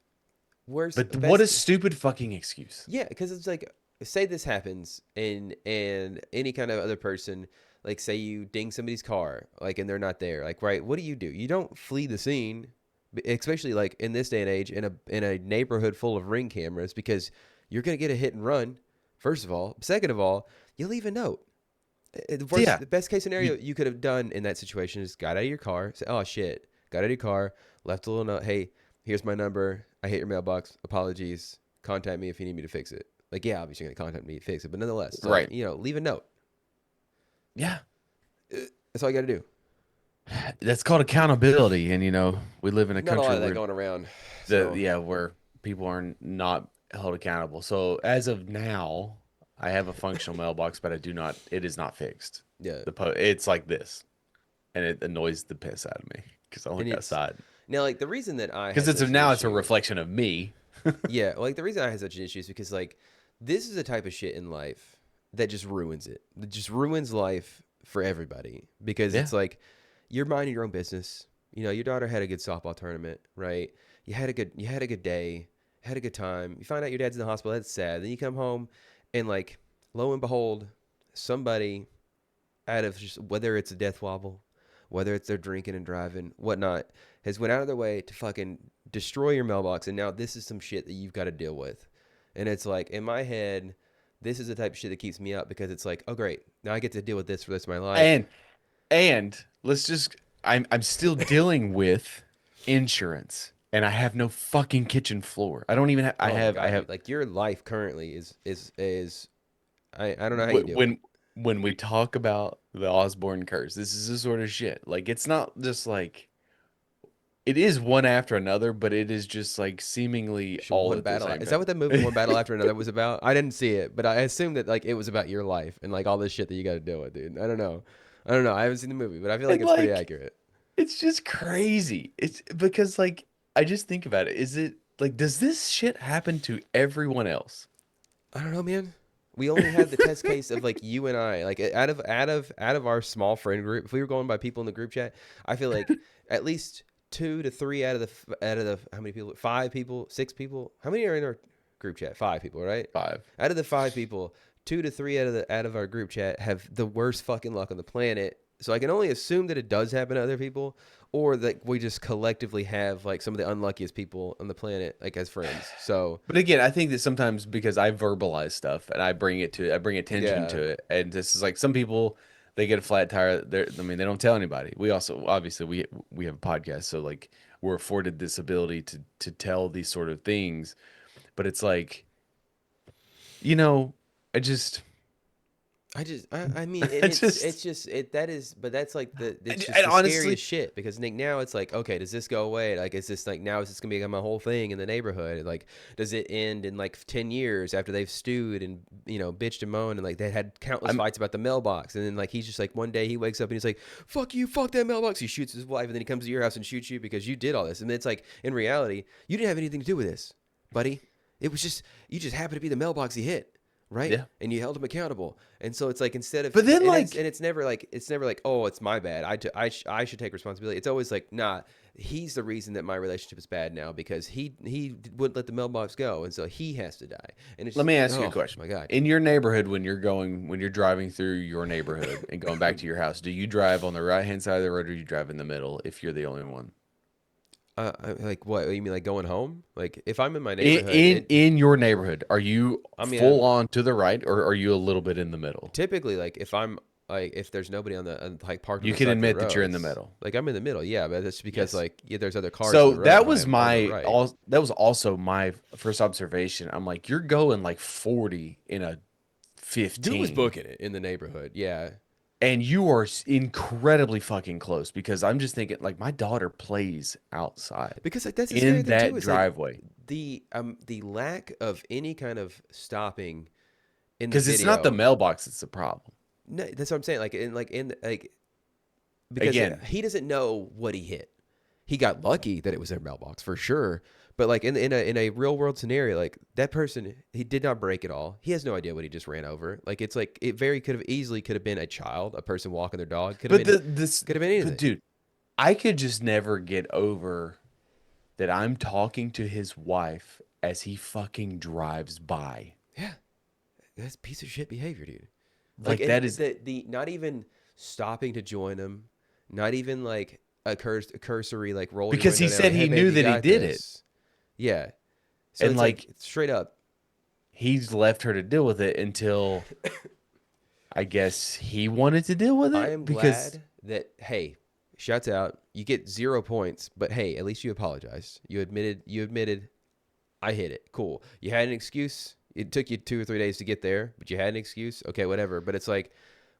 where's But the what a best? stupid fucking excuse. Yeah, because it's like, say this happens, and any kind of other person, like, say you ding somebody's car, like, and they're not there, like, right? What do? You don't flee the scene, especially like in this day and age, in a neighborhood full of ring cameras, because you're gonna get a hit and run. First of all, second of all, you leave a note. The best case scenario you could have done in that situation is got out of your car, say, "Oh shit," got out of your car, left a little note, "Hey, here's my number. I hit your mailbox. Apologies. Contact me if you need me to fix it." Like, yeah, obviously you're gonna contact me to fix it, but nonetheless, Right. leave a note. Yeah. That's all you got to do. That's called accountability, and we live in a Not a lot country of that where going around. So where people are not held accountable. So as of now, I have a functional mailbox, but it is not fixed. yeah, It's like this, and it annoys the piss out of me because I and look it's outside. now like the reason that I Because had such an it's a issue- reflection of me. Yeah, like the reason I had such an issue is because like this is a type of shit in life that just ruins it. That just ruins life for everybody because it's like you're minding your own business. Your daughter had a good softball tournament, right? You had a good day, had a good time. You find out your dad's in the hospital. That's sad. Then you come home, and like lo and behold, somebody out of just whether it's a death wobble, whether it's they're drinking and driving, whatnot, has went out of their way to fucking destroy your mailbox, and now this is some shit that you've got to deal with. And it's like in my head, this is the type of shit that keeps me up because it's like, oh great, now I get to deal with this for the rest of my life. And let's just I'm still dealing with insurance, and I have no fucking kitchen floor. I don't even have Oh my God, I have dude, like your life currently is I don't know how you do it. when we talk about the Osborne curse, this is the sort of shit. Like, it's not just like it is one after another, but it is just like seemingly all One at the battle. same Is that what time. that movie One Battle After Another was about? I didn't see it, but I assumed that like it was about your life and like all this shit that you got to deal with, dude. I don't know. I don't know. I haven't seen the movie, but I feel like And it's pretty like accurate. it's just crazy. It's because like I just think about it. Is it like does this shit happen to everyone else? I don't know, man. We only had the test case of like you and I. Like out of our small friend group, if we were going by people in the group chat, I feel like at least 2 to 3 out of the how many people? 5 people, 6 people. How many are in our group chat? 5 people, right? Five. Out of the 5 people, 2 to 3 out of our group chat have the worst fucking luck on the planet. So I can only assume that it does happen to other people, or that we just collectively have like some of the unluckiest people on the planet, like as friends. So But again, I think that sometimes because I verbalize stuff and I bring attention yeah, to it, and this is like some people they get a flat tire. I mean, they don't tell anybody. We also obviously we have a podcast, so like we're afforded this ability to tell these sort of things. But it's like, you know, I just, I mean, and I it's just, just it that is, but that's like it's just and the honestly, scariest shit because Nick, now it's like, okay, does this go away? Like, is this like now is this gonna become a whole thing in the neighborhood? Like, does it end in like 10 years after they've stewed and bitched and moaned and like they had countless I'm fights about the mailbox and then like he's just like one day he wakes up and he's like, fuck you, fuck that mailbox. He shoots his wife and then he comes to your house and shoots you because you did all this. And it's like in reality, you didn't have anything to do with this, buddy. It was just you just happened to be the mailbox he hit. Right, yeah. and you held him accountable, and so it's like instead of But then and like, it's never like oh it's my bad I should take responsibility. It's always like nah, he's the reason that my relationship is bad now because he wouldn't let the mailbox go, and so he has to die. And it's let just me ask you a oh question. my god. In your neighborhood, when you're driving through your neighborhood and going back to your house, do you drive on the right hand side of the road or do you drive in the middle if you're the only one? Like what you mean like going home? Like if I'm in my In, neighborhood, in it in your neighborhood, are you I mean full on to the right or are you a little bit in the middle? typically like if I'm like if there's nobody like parked on You the can side of the admit that you're in the roads, middle. like I'm in the middle, yeah, but that's because Yes. like yeah, there's other cars in So the road that if was I'm on the my right. all that was also my first observation. I'm like, you're going like 40 in a Dude was 15 booking it in the neighborhood. Yeah. and you are incredibly fucking close because I'm just thinking like my daughter plays outside Because like that's the scary in thing too that is like driveway the lack of any kind of stopping in the because it's not the video. mailbox that's the problem. No, that's what I'm saying. Like because Again, he doesn't know what he hit. He got lucky that it was their mailbox for sure. But like in a real world scenario, like that person he did not break it all. He has no idea what he just ran over. Like it's like it very could have been a child, a person walking their dog. but this Could have been but anything. dude, I could just never get over that I'm talking to his wife as he fucking drives by. Yeah. That's piece of shit behavior, dude. Like Like and that is the not even stopping to join him, not even like a cursory like roll your because he window down. said Hey he babe, knew you that he got did it. this. Yeah. So And it's like like straight up. he's left her to deal with it until I guess he wanted to deal with I it am because glad that hey, shuts out. You get 0 points, but hey, at least you apologized. You admitted I hit it. Cool. You had an excuse. It took you 2 or 3 days to get there, but you had an excuse. Okay, whatever. But it's like,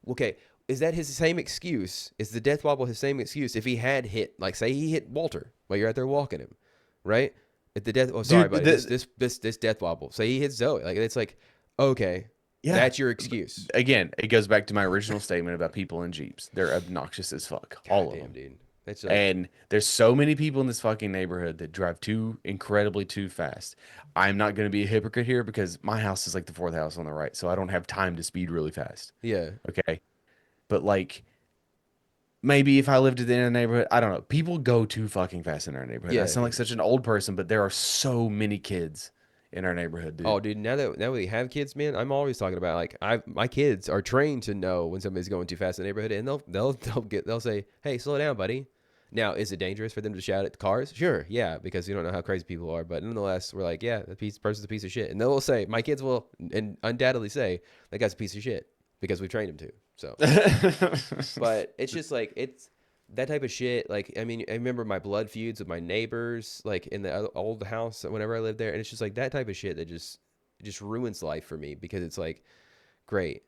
okay, is that his same excuse? Is the death wobble his same excuse if he had hit, like, say he hit Walter while you're out there walking him, right? If the death, oh, sorry, dude, buddy, this death wobble. Say he hit Zoe, like it's like, okay, yeah. that's your excuse. Again, it goes back to my original statement about people in Jeeps. They're obnoxious as fuck, God all of damn, them. dude. That's like, And there's so many people in this fucking neighborhood that drive too incredibly too fast. I'm not going to be a hypocrite here because my house is like the fourth house on the right, so I don't have time to speed really fast. yeah, Okay. But like maybe if I lived in the neighborhood, I don't know. People go too fucking fast in our neighborhood. I yeah, sound like dude. such an old person, but there are so many kids in our neighborhood, dude. Oh, dude, now we have kids, man. I'm always talking about like my kids are trained to know when somebody's going too fast in the neighborhood, and they'll say, "Hey, slow down, buddy." Now, is it dangerous for them to shout at cars? Sure, yeah, because you don't know how crazy people are. But nonetheless, we're like, yeah, the person's a piece of shit, and they'll say, my kids will, and undoubtedly say, that guy's a piece of shit because we trained him to. So, but it's just like it's that type of shit. Like, I mean, I remember my blood feuds with my neighbors, like in the old house whenever I lived there, and it's just like that type of shit that just ruins life for me because it's like, great,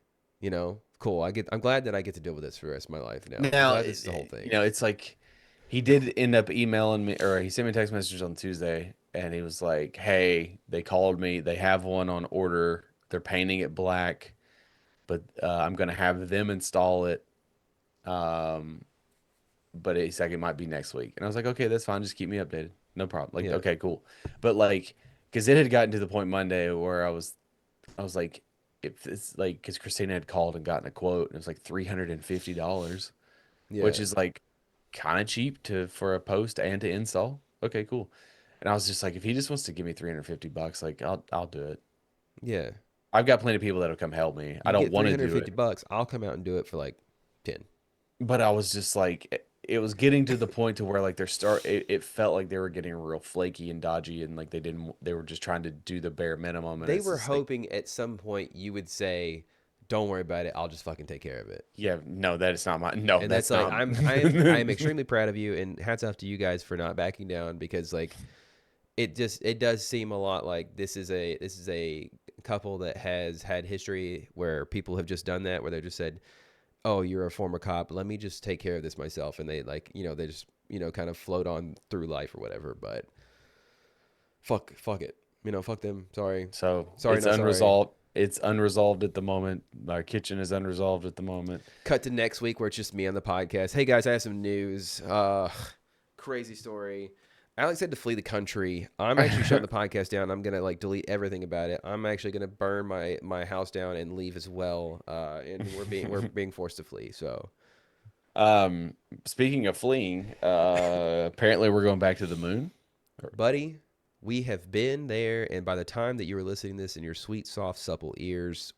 cool. I'm glad that I get to deal with this for the rest of my life now. I'm Now, glad this is the whole thing. it's like He did end up emailing me, or he sent me a text message on Tuesday, and he was like, "Hey, they called me. They have one on order. They're painting it black, but I'm gonna have them install it. Um, but he's like, it might be next week." And I was like, "Okay, that's fine. Just keep me updated. No problem." Like, Yeah. okay, cool. But like, because it had gotten to the point Monday where I was like, if it's like, because Christina had called and gotten a quote, and it was like $350, which Yeah. is like kind of cheap to for a post and to install. Okay, cool. And I was just like, if he just wants to give me $350, like I'll do it. Yeah. I've got plenty of people that'll come help me. I You don't get want to do it, $350. I'll come out and do it for like 10. but I was just like, it was getting to the point to where like it felt like they were getting real flaky and dodgy, and like they were just trying to do the bare minimum, and They it's were just like, hoping at some point you would say, "Don't worry about it. I'll just fucking take care of it." yeah, no, that is not my, no, And that's that's like not. I am extremely proud of you, and hats off to you guys for not backing down, because like it does seem a lot like this is a couple that has had history where people have just done that, where they just said, "Oh, you're a former cop. Let me just take care of this myself," and they like they just kind of float on through life or whatever. But fuck it, fuck them. Sorry, So sorry, it's not sorry. unresolved. It's unresolved at the moment. Our kitchen is unresolved at the moment. Cut to next week where it's just me on the podcast. Hey guys, I have some news. Crazy story. Alex had to flee the country. I'm actually shutting the podcast down. I'm gonna like delete everything about it. I'm actually gonna burn my house down and leave as well. And we're being forced to flee. So Um, speaking of fleeing, apparently we're going back to the moon. buddy, we have been there, and by the time that you were listening to this in your sweet, soft, supple ears,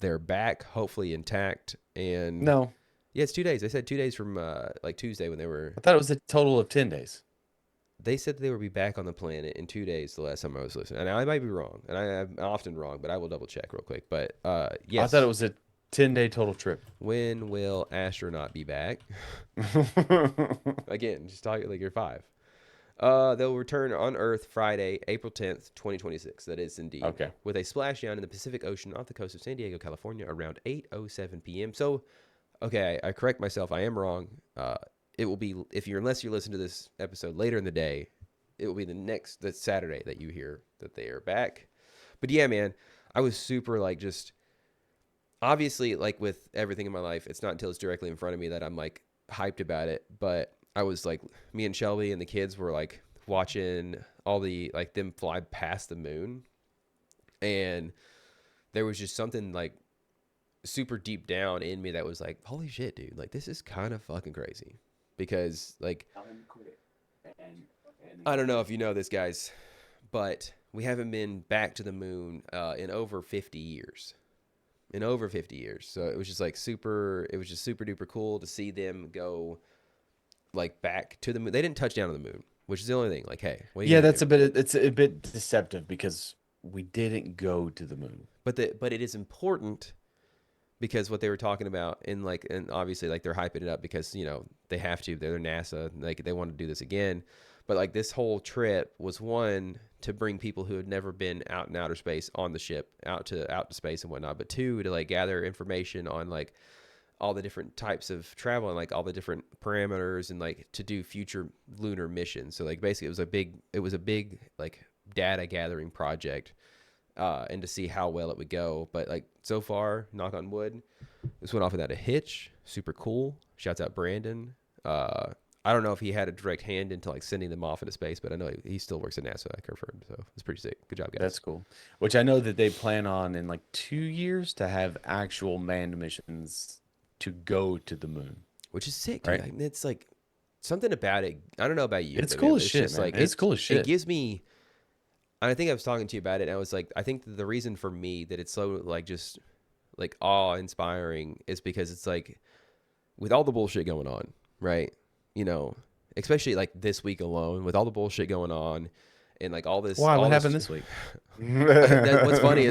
they're back, hopefully intact. And No, yeah, it's 2 days. They said 2 days from like Tuesday when they were. I thought it was a total of 10 days. They said that they would be back on the planet in 2 days. The last time I was listening, and I might be wrong, and I'm often wrong, but I will double check real quick. But I thought yes, it was a 10-day total trip. when will astronaut be back? Again, just talk like you're 5. They'll return on Earth Friday, April 10th, 2026. That is indeed. Okay. With a splashdown in the Pacific Ocean off the coast of San Diego, California, around 8:07 p.m. So, okay, I correct myself. I am wrong. It will be unless you listen to this episode later in the day, it will be the Saturday that you hear that they are back. But yeah, man, I was super like just obviously like with everything in my life, it's not until it's directly in front of me that I'm like hyped about it. But I was like, me and Shelby and the kids were like watching all the like them fly past the moon, and there was just something like super deep down in me that was like, holy shit, dude, like this is kind of fucking crazy. Because like I don't know if you know this, guys, but we haven't been back to the moon in over 50 years. In over 50 years. So it was just like super duper cool to see them go like back to the moon. They didn't touch down on the moon, which is the only thing. Like, hey, what are you Yeah, gonna that's do? it's a bit deceptive because we didn't go to the moon. But it is important because what they were talking about and obviously like they're hyping it up because they have to. They're NASA, like they want to do this again. But like this whole trip was one to bring people who had never been out in outer space on the ship out to space and whatnot, but two, to like gather information on like all the different types of travel and like all the different parameters and like to do future lunar missions. So like basically it was a big like data gathering project, and to see how well it would go. But like so far, knock on wood, this went off without a hitch. Super cool. Shouts out Brandon. I don't know if he had a direct hand into like sending them off into space, but I know he still works at NASA. I confirmed, so it's pretty sick. Good job, guys. That's cool. Which I know that they plan on in like 2 years to have actual manned missions to go to the moon. Which is sick, Right? dude. It's like something about it. I don't know about you. It's but, cool man, as it's shit, just man. like It's cool as It shit. gives me. I think I was talking to you about it, and I was like, I think the reason for me that it's so like just like awe inspiring is because it's like with all the bullshit going on, right? Especially like this week alone with all the bullshit going on and like all this. Why? all What this, happened this week? what's funny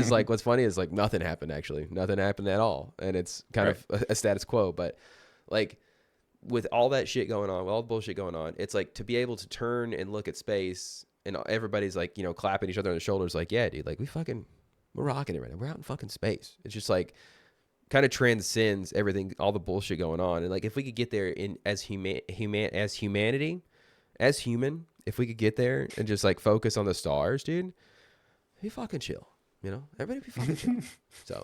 is like nothing happened actually. Nothing happened at all, and it's kind of a status quo. But like with all that shit going on, with all the bullshit going on, it's like to be able to turn and look at space and everybody's like clapping each other on the shoulders, like yeah, dude, like we're rocking it right now. We're out in fucking space. It's just like kind of transcends everything, all the bullshit going on. And like, if we could get there in as humanity, as human, if we could get there and just like focus on the stars, dude, be fucking chill. You know, everybody be fucking chill. So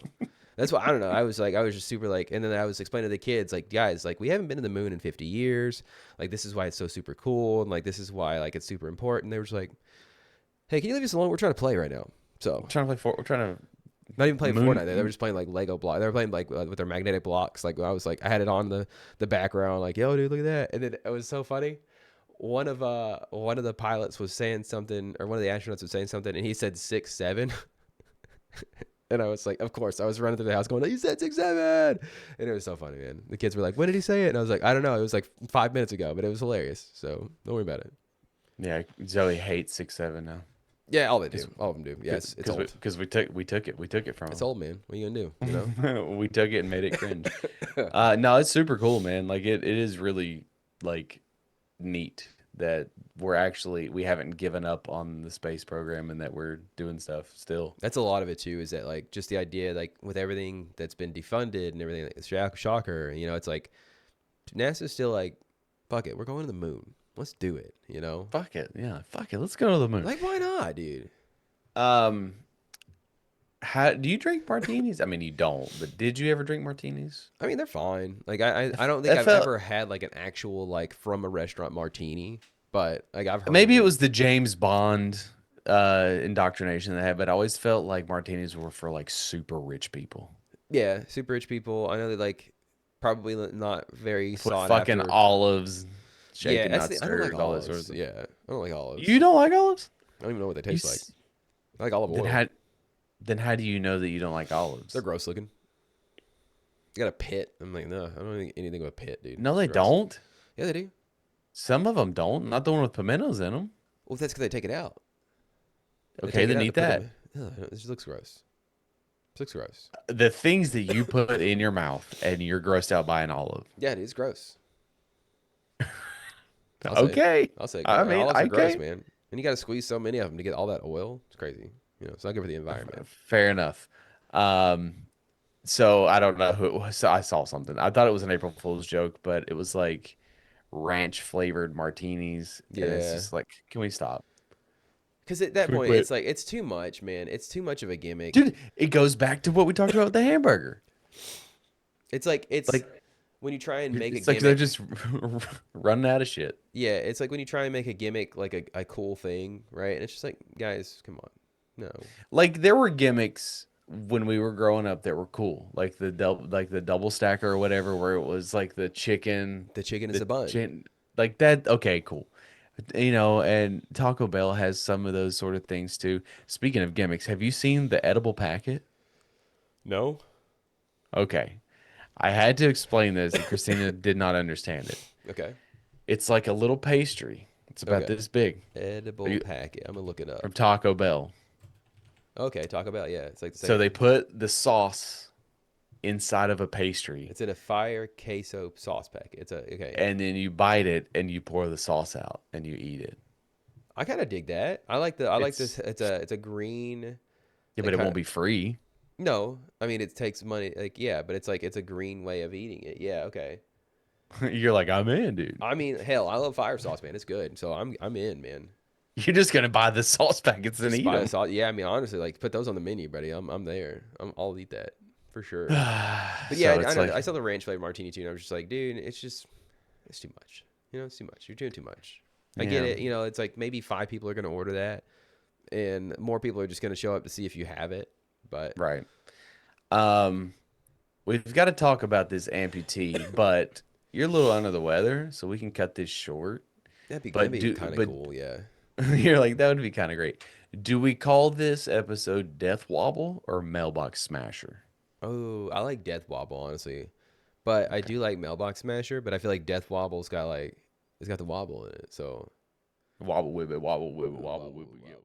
that's why I don't know. I was just super like, and then I was explaining to the kids, like, guys, like we haven't been to the moon in 50 years. Like, this is why it's so super cool. And like, this is why like it's super important. They were just like, hey, can you leave us alone? We're trying to play right now. So We're trying to not even playing moon. Fortnite. They were just playing like Lego block. They were playing like with their magnetic blocks. Like I was like, I had it on the background. Like, yo, dude, look at that. And then it was so funny. One of the pilots was saying something, or one of the astronauts was saying something, and he said 6'7". And I was like, of course, I was running through the house going, "You said 6'7", and it was so funny, man. The kids were like, "When did he say it?" And I was like, "I don't know. It was like 5 minutes ago, but it was hilarious. So don't worry about it." Yeah, Zoe hates 6'7" now. Yeah, all they do, all of them do. Yeah, it's old. Because we took it from It's him. old, man. What are you gonna do? You know. We took it and made it cringe. No, it's super cool, man. Like it is really like neat that we haven't given up on the space program and that we're doing stuff still. That's a lot of it too. Is that like just the idea, like with everything that's been defunded and everything, like shocker. You know, it's like NASA's still like, fuck it, we're going to the moon. Let's do it. You know, Fuck it, yeah, fuck it. Let's go to the moon. like why not, dude? How do you drink martinis? I mean, you don't, but did you ever drink martinis? I mean, they're fine. Like I don't think I've ever had like an actual like from a restaurant martini, but like I've heard Maybe it was the James Bond indoctrination they had, but I always felt like martinis were for like super rich people. Yeah, super rich people. I know they like probably not very With sought fucking after. olives, Yeah, shaken, that's not I don't like stirred, all that olives. sort of stuff. Yeah, I don't like olives. You don't like olives? I don't even know what they You taste like. s- I like olive Then oil. how do you know that you don't like olives? They're gross looking. You got a pit. I'm like, no, I don't think anything with a pit, dude. No, they It's gross. don't. Yeah, they do. Some of them don't. Not the one with pimentos in them. Well, that's because they take it out. They Okay, take it then out eat to put that. them- Ugh, it just looks gross. It looks gross. The things that you put in your mouth and you're grossed out by an olive. Yeah, dude, it's gross. I'll say it. Okay. I'll say it. I mean, Olives are gross, okay. man. And you got to squeeze so many of them to get all that oil. It's crazy. You know, it's not good for the environment. Fair enough. So I don't know who it was. So I saw something. I thought it was an April Fool's joke, but it was like ranch flavored martinis. And it's Yeah. just like, can we stop? Because at that Can we point, quit? it's like, it's too much, man. It's too much of a gimmick. Dude, it goes back to what we talked about with the hamburger. It's like, Like, when you try and make a it's like they're gimmick. just running out of shit. Yeah, it's like when you try and make a gimmick like a cool thing, right? And it's just like, guys, come on. No. Like there were gimmicks when we were growing up that were cool, like the double stacker or whatever, where it was like the chicken, The chicken is a bun. like that. Okay, cool. You know, and Taco Bell has some of those sort of things too. Speaking of gimmicks, have you seen the edible packet? No? Okay, I had to explain this, and Christina did not understand it. Okay. It's like a little pastry. It's about Okay. this big Edible packet. I'm going to look it from up. Taco Bell. Okay, Taco Bell. Yeah, it's like the same. So they put the sauce inside of a pastry. It's in a fire queso sauce packet. It's okay. And then you bite it and you pour the sauce out and you eat it. I kind of dig that. I like this. It's It's a green. yeah, like but it kinda- won't be free. No, I mean it takes money. Like yeah, but it's like it's a green way of eating it. Yeah, okay. You're like, I'm in, dude. I mean, hell, I love fire sauce, man. It's good. So I'm in, man. You're just gonna buy the sauce packets and Just eat buy the them. sauce. Yeah, I mean, honestly, like put those on the menu, buddy. I'm there. I'll eat that for sure. But yeah, So I it's know. like, I saw the ranch flavored martini too, and I was just like, dude, it's too much. You know, it's too much. You're doing too much. I get Yeah. it. You know, it's like maybe 5 people are gonna order that, and more people are just gonna show up to see if you have it. But right. We've got to talk about this amputee, but you're a little under the weather, so we can cut this short. that'd But be kind of cool. Yeah. You're like, that would be kind of great. Do we call this episode Death Wobble or Mailbox Smasher? Oh, I like Death Wobble honestly, but I do like Mailbox Smasher. But I feel like Death Wobble's got like it's got the wobble in it. So Wobble, whibble, wobble, whibble, wobble, whibble, yo.